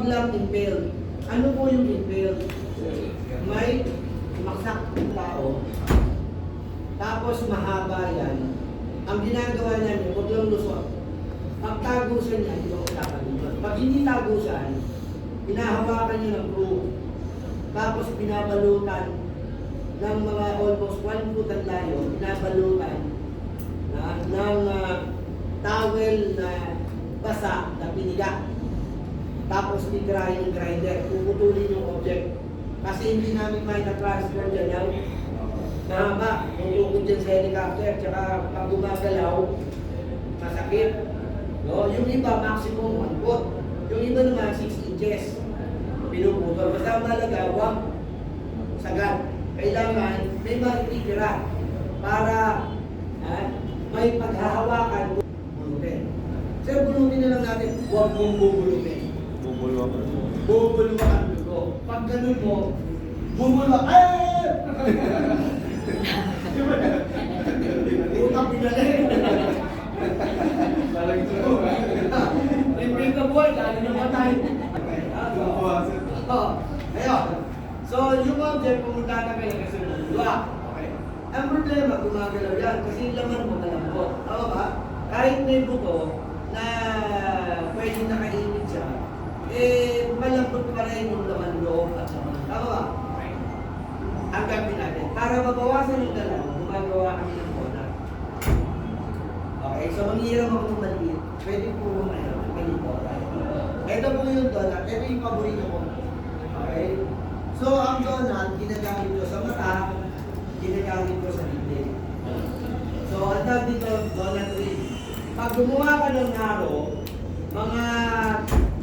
lang impale. Ano po yung impale? May maksak ng tao, tapos mahaba yan. Ang ginagawa niya, huwag lang lusot. Pag tagusan niya, ito ang usapan niyo. Pag hindi tagusan, hinahawakan niya ng crew. Tapos binabalutan ng mga almost 1 foot ang layo, binabalutan ng towel na basa na piniga. Tapos titirahin ng grinder, puputulin yung object. Kasi hindi namin may na-transfer dyan yan. Mahaba, tutukod dyan sa helicopter, tsaka pag gumagalaw, masakit. No? Yung iba, maximum 1 foot. Yung iba naman, 6 inches. Pinuputol. Basta malaga, huwag sagad. Kailangan may matitira para may paghahawakan. Bulutin. Sir, bulutin na lang natin. Huwag mong bubulutin. Bubulwak ang dugo. Pag ganun mo, bumulwak. Utang pinalin. Libre ka buwan, lalo na matay. Ayun. So, yung object, pumunta na kayo kasi bumulwak. Okay. Ang problema, gumagalaw yan kasi yung laman mo malambot. Tama ba? Kahit may buto na pwedeng nakainit siya, malambot pa rin yung laman loob at laman. Tama ba? Ang gagawin natin. Para mabawasan yung dalaw, gumagawa kami ng donut. Okay, so manghiram ako ng maliit. Pwede po mahirap ng ganito. Ito po yung donut. Ito yung paborito ko. Okay? So, ang donut, ginagamit ko sa mata, ginagamit ko sa dibdib. So, ang tawag dito, donut ring. Pag gumawa ka ng naro, mga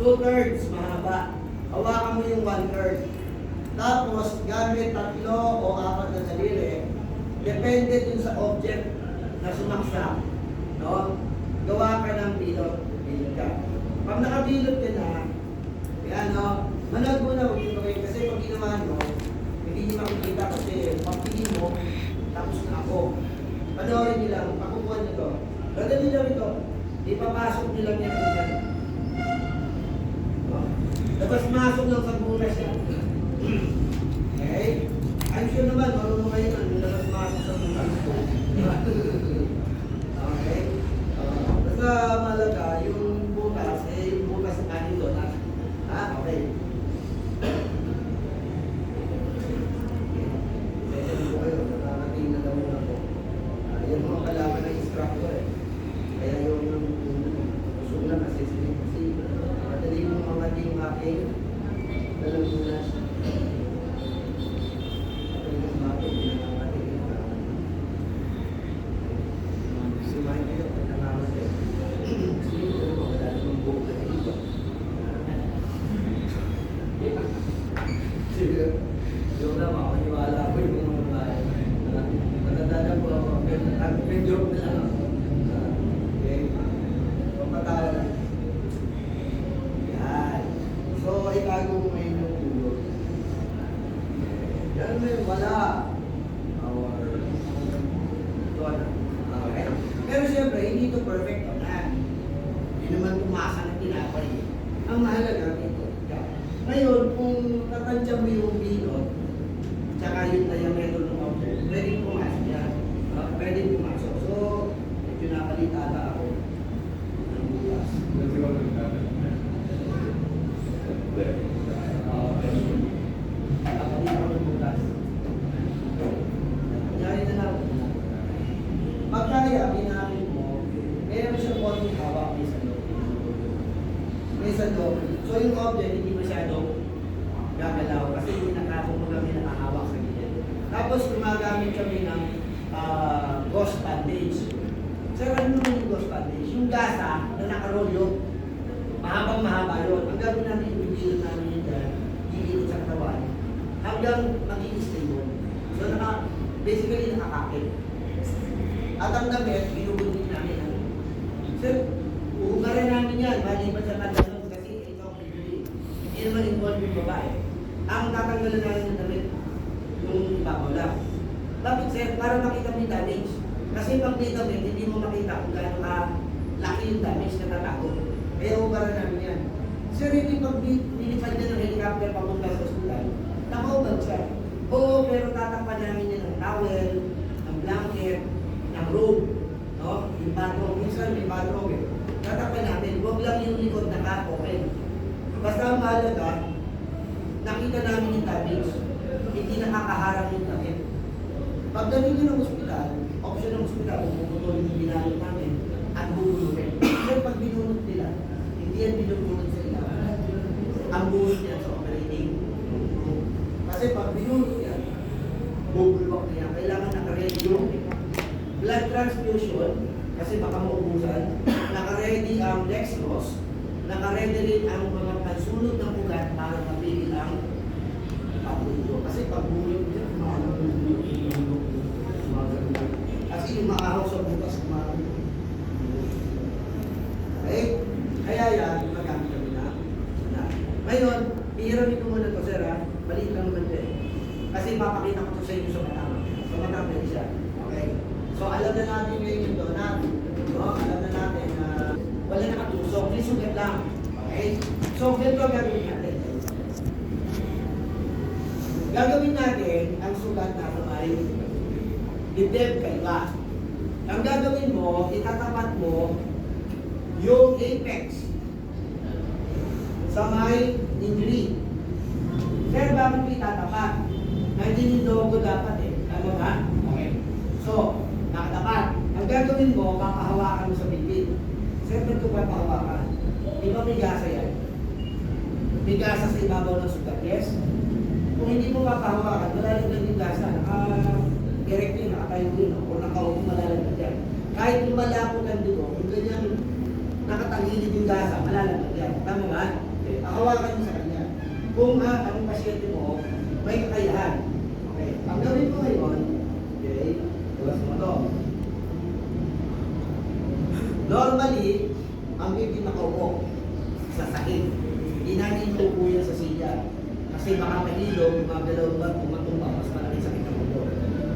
2/3 mahaba. Hawakan mo yung 1/3. Tapos, gamit 3 o 4 na daliri. Depende din sa object na sumaksak. No? Gawa ka ng bilot. Bilot ka. Pag nakabilot ka na, yan, no? Manood mo na, huwag kayo. Kasi pag ginawa mo, hindi nyo makikita kasi pagpili mo, tapos na ako. Panoorin nyo lang, pakukuha nyo to. Dadali lang ito. Ipapasok nyo lang yan dyan. Labas-masok lang sa bunas yan. Okay? I'm sure naman, marunong kayo na labas-masok sa bunas. Okay? Basta malaga, yung butas, yung butas na kanito na. Okay. Session po kayo, nakarating na daw na po. Yan mga kalaman ng instructor eh. Kaya yung gusto na kasi madali mo mga ting aking dalang bunas. Yung na makakaniwala ko yung mga bahay. Matatagal po ako. Joke na lang ako. Okay? Papatawa lang. Yan. So, itago mo ngayon yung ulo. Yan mo yung wala. Okay? Pero siyempre, hindi ito perfect na. Hindi naman tumasa ng tinapay. Ang mahalaga dito. Ngayon, kung tatansya mo yung bilot, tsaka yung diameter ng object, pwedeng pumasok yan. Pwedeng pumasok. So, medyo napalitata ako ng bukas. Nakapalit ako ng bukas. Kanyari na lang. Pagkaya, ginamit mo, meron siyang konting hawak may sandok. May sandok. So yung object, hindi masyadong gagalaw kasi hindi nakapong kami nakahawak sa gilid. Tapos gumagamit kami ng gauze bandage. Sir, ano naman yung gauze bandage? Yung gasa na nakarolyo, mahabang mahaba yun. Ang gagawin namin, ibibilot namin yun dyan, iilot sa katawan, hanggang maging stable. So basically nakakakit. At ang damit, binubuntin namin. Sir, uhugaran namin yan, maliban sa kanya. Hindi naman involved yung babae. Ang tatanggalan natin ng damit, yung ibabaw lang. Bakit sir? Para makita mo yung damage. Kasi pag may damit, hindi mo makita kung gaano laki yung damage na tatago. Kaya ubaran namin yan. Sir, hindi pag binit papunta sa ospital, nakaubad siya. Oo, pero tatakpan namin niya ng towel, ng blanket, ng robe, no? Yung bathrobe, minsan may bathrobe eh. Tatakpan namin, huwag lang yung likod naka-open. Basta ang mahalaga, nakita namin yung damage, hindi nakakaharap yung takip. Pag galing nyo ng ospital, option ng ospital, kung puputulin yung binalot namin, at bubulutin. Kasi pag binulot nila, hindi yan binulot sa ilaw. Ang bulot niya sa operating room. Kasi pag binulot yan, bubulwak niya. Kailangan nakaready yung blood transfusion, kasi baka maubusan. Nakaready ang dextrose, nakaready rin ang mga pansulot ng ugat para mapigil ang pagbulo. Kasi pag bulot niya, kasi yung maahaw sa butas, okay? Kaya yan, magamit kami na. Ngayon, ihiramin ko muna ito, sir, ha? Maliit lang naman ito eh. Kasi papakita ko ito sa inyo sa matama. Sa matama siya. Okay? So, alam na natin ngayon yung donut. No? Alam na natin na wala nakatusok. May sugat lang. Okay? So, ganito gagawin natin. Gagawin natin ang sugat na may dibdib kaiba. Ang gagawin mo, itatapat mo yung apex sa may injury. Pero bakit mo itatapat? Nandiyan yung logo dapat eh. Tama ba? Okay. So, nakatapat. Ang gagawin mo, papahawakan mo sa bibig. Siyempre ito papahawakan. Di ba may gasa yan? May gasa sa ibabaw ng sugat, yes? Kung hindi mo papahawakan, malalaglag yung gasa. Direct yun, nakatayo yun, o nakaupo malalaglag yan. Kahit lumalapot ang dugo, kung ganyan nakatangilid yung gasa, malalaglag yan. Tama ba? Okay. Hawakan mo sa kanya. Kung ang pasyente mo, may kakayahan. Okay. Ang gawin ko ngayon, okay, tulas mo ito. Normally, ang hindi nakaupo sa sahig. Hindi natin inuupo yan sa silya. Kasi baka mahilog, magalaw ba, tumatumba, mas malaki sakit ng ulo.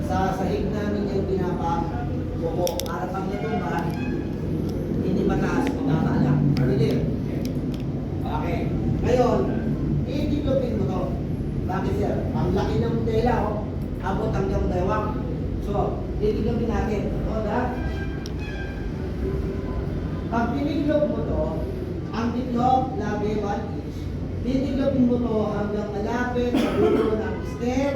Sa sahig namin yung pinapa-buko. Para pag natumba, hindi mataas, magkakaalak. Clear? Okay. Ngayon, itiklopin mo to. Bakit sir? Ang laki ng tela, oh. Abot hanggang dawang. So, itiklopin natin. O, da? Pag tiniklop mo to, ang tiklop, labi 1 inch. Titiklopin mo to hanggang malapit sa dulo ng stair.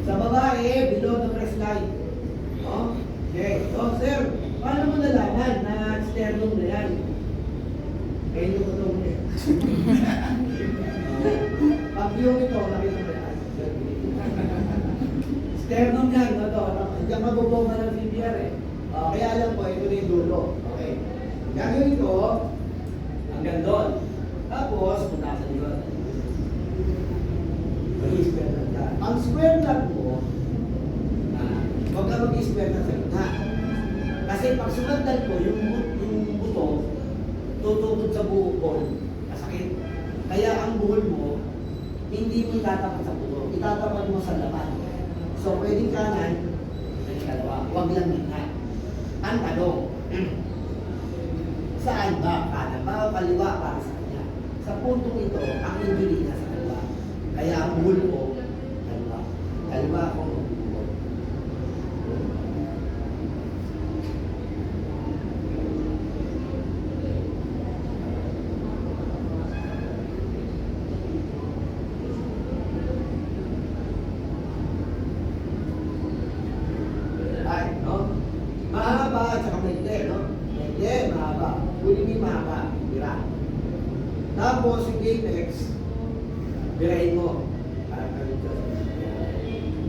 Sa babae, below the breast line. No? Okay. So, sir, paano mo nalaman na sternum na yan? Kayo yung kutong niya. Pag yung ito, nakita mo yan. Sternum yan, no? Diyan mabubuha ng CPR eh. Kaya alam ko, ito na yung dulo. Okay. Gagawin ko, hanggang doon. Tapos, punta sa likod. Mag-i-square lang ka. Ang square lang mo, huwag ka mag-i-square lang sa gitna. Kasi pag sumandal ko, yung buto, tutupod sa buhol, masakit. Kaya ang buhol mo, hindi mo itatapat sa buto, itatapat mo sa laman. So, pwedeng kanan, pwedeng kalawa, huwag lang gitna. Ang tanong, saan ba? Kanan ba o kaliwa para sa kanya? Sa puntong ito, ang injury na sa kaliwa. Kaya ang buhol mo, kaliwa. Kaliwa kung buhol. Ay, no? Mahaba at saka maikli, no? Maikli, mahaba. Huli mahaba, bira. Tapos yung apex, birahin mo. Parang ganito.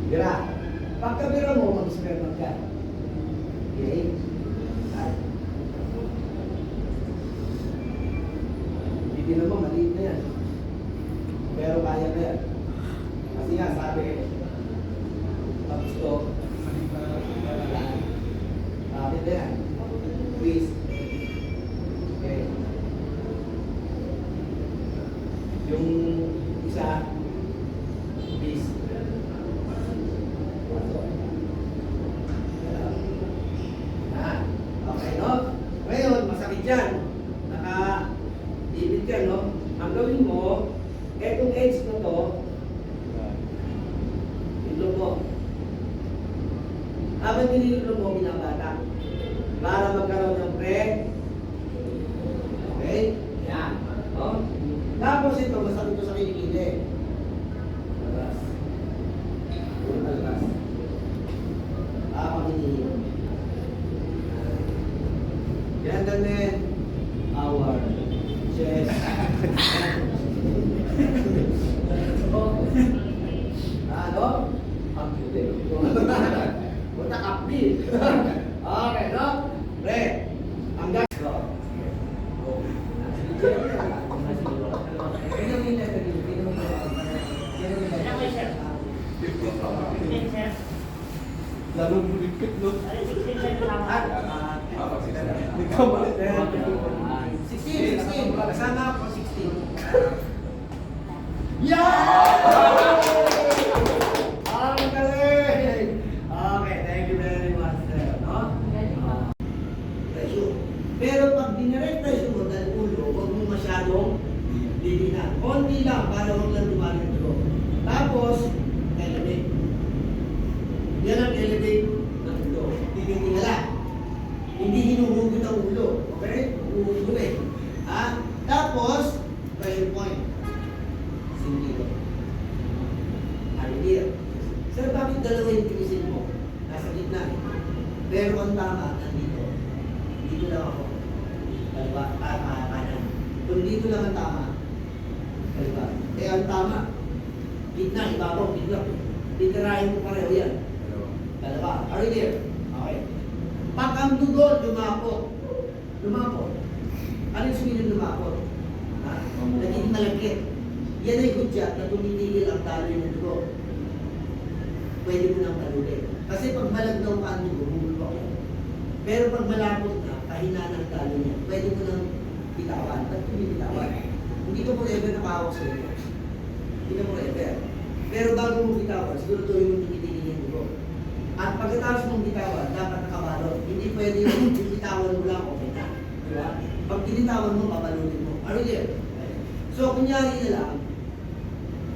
Bira. Pagkabira mo, mag-sperm ka. Okay? Ay. Hindi naman, maliit na yan. Pero kaya na yan. Kasi nga, sabi, tapos to, bakit na yan? Please. Okay. Yung isa, please. Okay, no? Ngayon, masakit yan. Naka-ibig ka, ang gawin mo, etong edge na to, ito mo. Habang nililito mo, binabata. Para magkaroon ng pre. Okay? Yan. O? Tapos ito, masakit ito sa kilikili. Labas. Labas. Habang nililito. Yan namin. Our chest. Ano? Computer. Punta kapi. Okay, no? Pre. Ang gago. Lalo mo lipit, no? Ikaw ba? 16. Kasama ako 16. Yeah! Ang galing! Okay, thank you very much, sir. No? Presyo. Pero pag diniretresyo mo dahil ulo, huwag mo masyadong didinan. Konti lang para huwag lang dumali ang dugo. Tapos, elevate. Yan ang elevate ng ulo. Titingala. Hindi hinuhugot ang ulo. Okay? Huhugot eh. Tapos, pressure point. Singkilo. Idea. Sir, bakit dalawa yung tinisin mo? Nasa gitna eh. Pero ang tama, nandito. Dito lang ako. Kaliwa, kanan. Kung dito lang ang tama, kaliwa. Eh, ang tama. Gitna, ibabaw, biglap. Titirahin mo pareho yan. Dalawa. Are you there? Okay. Pag ang dugo, lumapot. Lumapot. Ano yung suminod lumapot? Ha? Naging malagkit. Yan ay hudyat na tumitigil ang taloy ng dugo. Pwede mo nang talulit. Kasi pag malagnaw ka ang dugo, bumulwak yan. Pero pag malapot na, kahina ng taloy niya, pwede mo nang bitawan. Ba't bitawan? Hindi ka forever nakahawak sa iyo. Hindi ka forever. Pero bago mo bitawan, siguro tuloy mo tumitigil yung dugo. At pagkatapos mong bitawan, dapat nakabalot. Hindi pwede yung bitawan mo lang, okay na. Diba? Pag binitawan mo, papalutin mo. Are you there? So, kunyari na lang,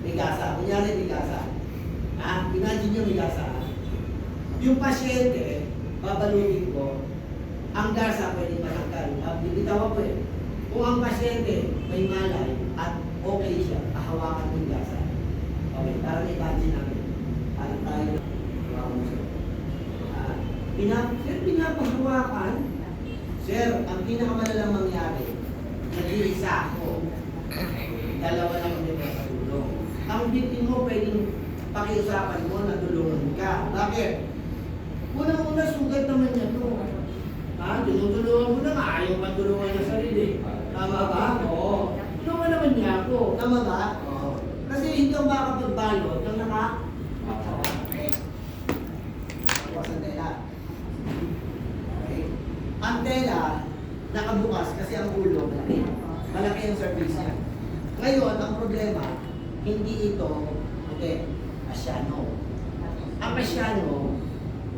may gasa. Kunyari may gasa. Imagine nyo may gasa. Yung pasyente, babalutin ko, ang gasa pwede matanggal. Bibitawan ko eh. Kung ang pasyente may malay at okay siya, kahawakan mo yung gasa. Okay, para na-imagine namin. Parang tayo pinapahawakan. Sir, ang pinakamalalang mangyari, nag-iisa ako. Dalawa lang kami matulong. Ang victim mo, pwedeng pakiusapan mo na tulungan ka. Bakit? Unang-una, sugat naman niya ito. Tinutulungan mo na, ayaw matulungan niya sarili. Tama ba? Oo. Tulungan naman niya ako. Tama ba? Oo. Kasi hindi ka makapagbalot ng okay. Bukas ang tela. Okay. Ang tela, nakabukas kasi ang ulo malaki. Malaki ang surface niya. Ngayon, ang problema, hindi ito, Asiano. Ang Asiano,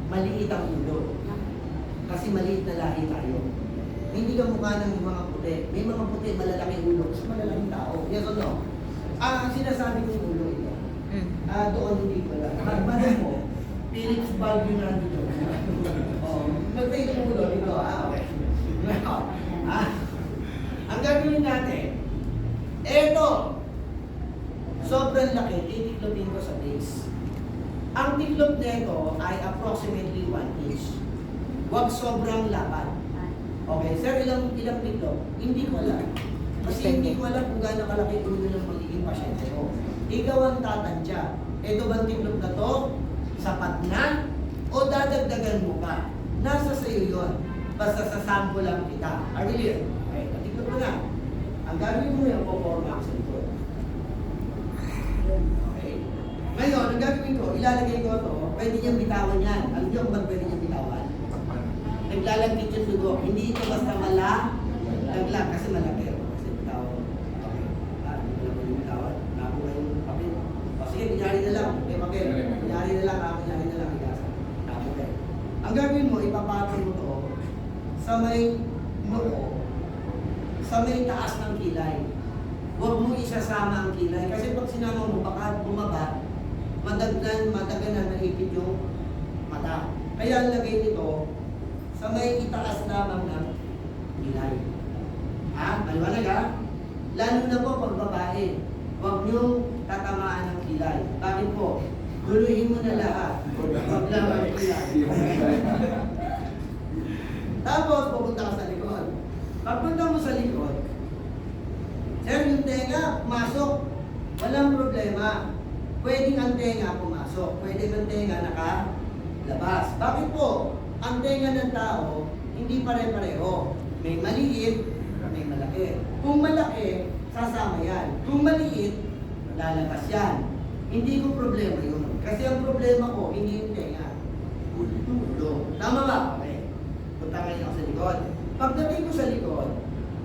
maliit ang ulo. Kasi maliit na lahi tayo. Hindi ka mukha ng mga puti. May mga puti, malalaki ulo. Kasi malalaking tao. Yes o no? Ang sinasabi kong ulo ito, doon hindi ko lang. Magmano mo, Philips valve yun na dito. Magtay yung ulo dito. Okay. Ang gagawin natin, eto, sobrang laki, titiklopin ko sa base. Ang tiklop nito ay approximately 1 inch. Huwag sobrang lapad. Okay, sir, ilang tiklop? Hindi ko alam. Kasi hindi ko alam kung gaano kalaki ulo ng magiging pasyente ko. Ikaw ang tatantya. Ito bang tiklop na to? Sapat na? O dadagdagan mo pa? Nasa sa'yo yun. Basta sa sample lang kita. Are you clear? Okay, patiklop mo na. Ang gagawin mo yung po-forma sa likod. Okay. Ngayon, ang gagawin ko, ilalagay ko ito, pwede niyang bitawan yan. Alam niyo kung ba't pwede niyang bitawan? Naglalagkit yung dugo. Hindi ito basta laglag kasi malaki. Kasi bitawan. Okay. Hindi ko lang yung bitawan. Nakuha yung papel. O sige, kunyari na lang. May papel. Kunyari na lang. Kunyari na lang. Nakuha. Ang gagawin mo, ipapatong mo ito sa may noo, sa may taas ng kilay. huwag mo isasama ang kilay. Kasi pag sinama mo, baka bumaba, matagal na naipit yung mata. Kaya ang lagay nito, sa may itaas lamang ng kilay. Maliwanag ha? Lalo na po pag babae, huwag niyong tatamaan ng kilay. Bakit po? Guluhin mo na lahat. Huwag lang ang kilay. Tapos, pupunta ka sa likod. Pagpunta mo sa likod, sir, yung tenga, pumasok. Walang problema. Pwedeng ang tenga pumasok. Pwedeng ang tenga nakalabas. Bakit po? Ang tenga ng tao, hindi pare-pareho. May maliit, may malaki. Kung malaki, sasama yan. Kung maliit, lalabas yan. Hindi ko problema yun. Kasi ang problema ko, hindi yung tenga. Ulo. Tama ba? Okay. Punta ngayon ako sa likod. Pagdating ko sa likod,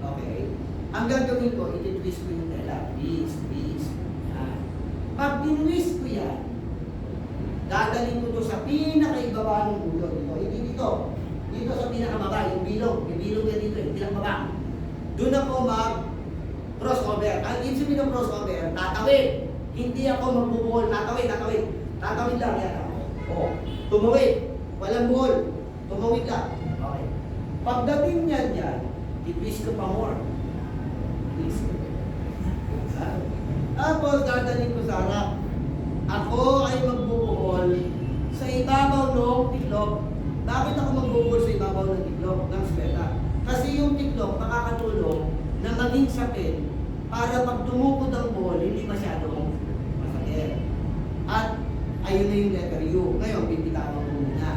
okay, ang gagawin ko, iti-twist ko yung tela. Twist. Yan. Pag tinwist ko yan, dadalhin ko to sa pinakaibaba ng ulo. Hindi dito. Dito sa pinakababa, yung bilog. Yung bilog yan dito, yung pinakababa. Doon ako mag-crossover. Ang ibig ng crossover, tatawid. Hindi ako magbubuhol. Tatawid. Tatawid lang yan ako. O, tumawid. Walang buhol. Tumawid lang. Okay. Pagdating niyan dyan, i-twist ko pa more. Twist. Tapos, dadalhin ko sa harap. Ako ay magbubuhol sa ibabaw ng tiklop. Bakit ako magbubuhol sa ibabaw ng tiklop? Ng speta. Kasi yung tiklop makakatulong na maging sapin para pag tumukod ang buhol, hindi masyadong masakit. At ayun na yung letter U. Ngayon, pipitawan ko muna.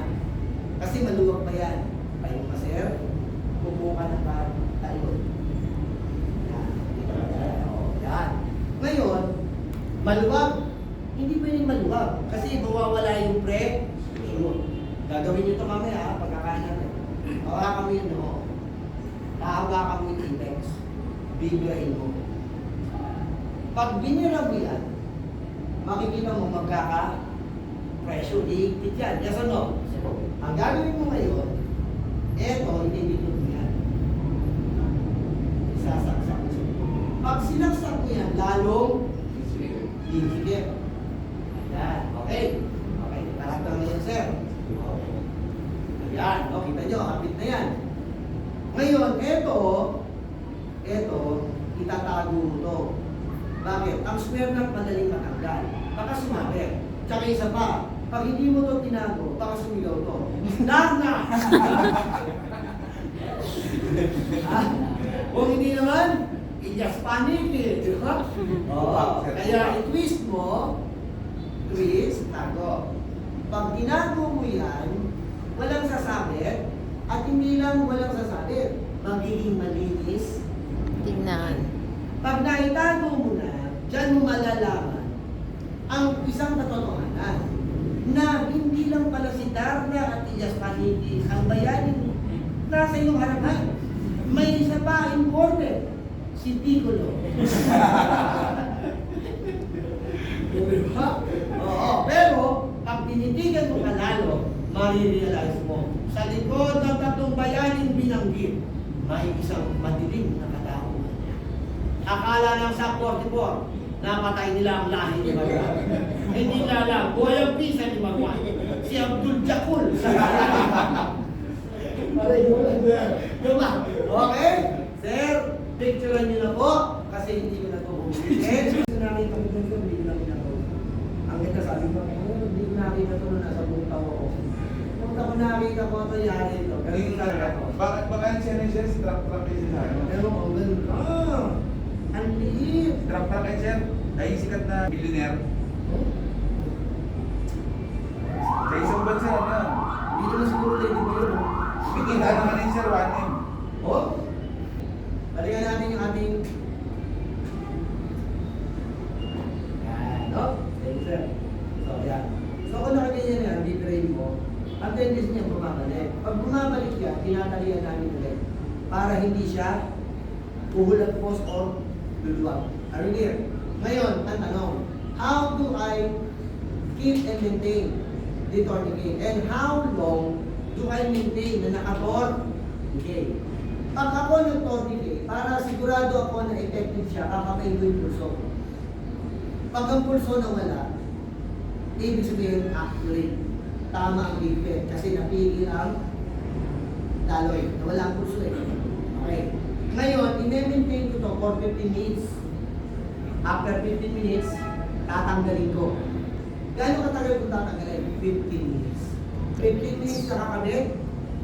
Kasi maluwag pa yan. Tayo ka, sir. Pupo ka ng tayo. Yan. Ngayon, maluwag. Hindi pwedeng maluwag. Kasi mawawala yung pre-shoot. Gagawin nyo ito mamaya, pagkakain natin. Hawakan mo yun, no? Hawakan mo yung index. Bibirahin mo. Pag binira mo yan, makikita mo magkaka-pressure. Iigpit yan. Yes or no? Ang gagawin mo ngayon, eto, itibitod mo yan. Isasaksak mo. Pag sinaksak mo yan, lalong hihigit. Ayan. Okay. Okay. Lahat na ngayon, sir. Ayan. O, kita nyo, kapit na yan. Ngayon, eto, itatago mo to. Bakit? Ang square nut madaling matanggal. Baka sumabit. Tsaka isa pa, pag hindi mo to tinago, baka sumigaw to. Lahat na! Kung hindi naman, i-just panic eh. Di ba? Oo. Kaya i-twist mo, twist, tago. Pag tinago mo yan, walang sasabit, at hindi lang walang sasabit, magiging malinis. Tingnan. Pag naitago mo na, dyan mo malalaman ang isang katotohanan na hindi lang pala si Darna at Iyas Paniti ang bayanin nasa iyong harapan. May isa pa important, si Piccolo. Diba? Oo, pero pag tinitigan mo kalalo, marirealize mo, sa likod ng tatlong bayaning binanggit, may isang madilim na katao. Akala ng sa 44, napatay nila ang lahi ni Marwan. Hindi na lang, boyang pisa ni Marwan. Si Abdul Jakul. Diba? Okay? Sir, picturean niyo na po kasi hindi ko na ito ulitin. Gusto namin kami dito, hindi ko namin ako. Ang kita sabi ko, hindi ko nakita ito na nasa buong tao ko. Kung ako nakita ko ito, yari ito. Ganun talaga ako. Baka yan siya si truck yun sa ano? Pero kung ganun, ang liit. Truck yan siya, ay sikat na billionaire. Sa isang bansa na. Hindi naman siguro lady ko yun. Bigyan naman yun sir, 1M. Oh? Balikan natin yung ating... Yan, no? Thank you, sir. So, yan. So, kung nakaganyan yan, di-train mo, ang tendency niya bumabalik. Pag bumabalik yan, tinatalian namin ulit para hindi siya uhulagpos o luluwag. Are you clear? Ngayon, ang tanong, how do I keep and maintain the tourniquet? And how long do I maintain na naka-tourniquet? Pag ako nag-tourniquet, para sigurado ako na effective siya, kakapay ko yung pulso. Pag ang pulso nawala, ibig sabihin accurate. Tama ang bigpet kasi napigil ang daloy. Nawala ang pulso eh. Okay. Ngayon, i-maintain ko to for 15 minutes. After 15 minutes, tatanggalin ko. Gano'ng katagal kung tatanggalin? 15 minutes. 15 minutes nakakabit,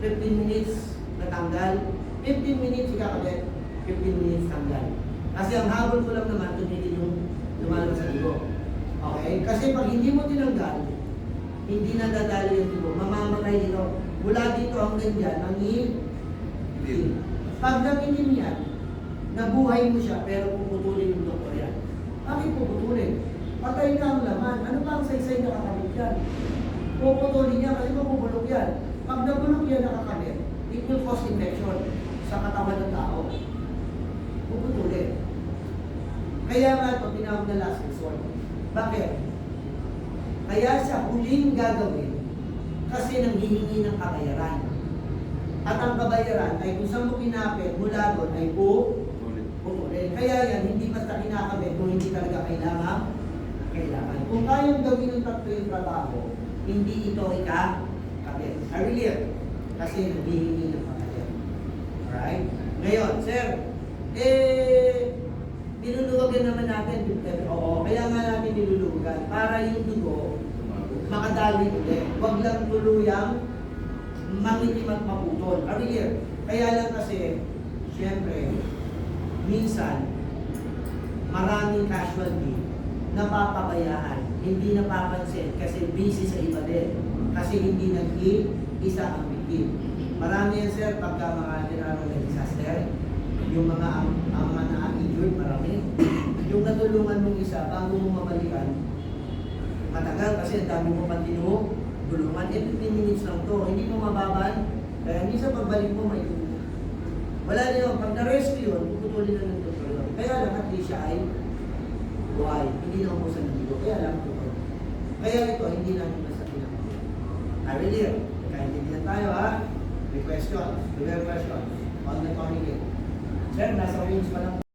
15 minutes natanggal, 15 minutes ikakabit, 15 minutes tanggal. Kasi ang habol ko lang naman, tumigil yung lumalabas sa dugo. Okay? Kasi pag hindi mo tinanggal, hindi na dadalo yung dugo, mamamatay dito. Mula dito hanggang dyan, nangihin. Pag nangihin yan, nabuhay mo siya, pero puputulin yung doktor yan. Bakit puputulin? Patay na ang laman. Ano ba ang saysay nakakabit yan? Puputulin niya kasi mapupulog yan. Pag nabulog yan nakakabit, it will cause infection sa katawan ng tao. Puputulin. Kaya nga ito, tinawag na last resort. Bakit? Kaya siya huling gagawin kasi nanghihingi ng kabayaran. At ang kabayaran ay kung saan mo kinapit, mula doon ay puputulin. Kaya yan, hindi basta kinakabit kung hindi talaga kailangan. Kung kayang gawin ng tatlo yung trabaho, hindi ito ikakabit. I relate. Kasi naghihingi ng kabayaran. Alright? Ngayon, sir, niluluwagan naman natin. Oo, kaya nga natin niluluwagan para yung dugo makadali ulit. Huwag lang tuluyang mangitim at maputol. Ariel, kaya lang kasi, siyempre, minsan, maraming casualty napapabayaan, hindi napapansin kasi busy sa iba din. Kasi hindi nag-isa ang victim. Marami yan sir, pagka mga tinarang na disaster, yung mga ang mga na-injured, marami. Yung natulungan mong isa, bago mo mabalikan, matagal kasi ang dami mo pang tinulungan. 15 minutes lang to, hindi mo mababan. Kaya hindi sa pagbalik mo may tulungan. Wala niyo, pag na-rescue yun, puputulin na ng doktor yun. Kaya lang at least siya ay buhay, hindi na umusan ng dugo. Kaya lang ito. Kaya ito, hindi namin nasa pinakalit. Ariel, nagkaintindihan tayo ha? May questions, may questions on the communicate. Sir, nasa range pa lang.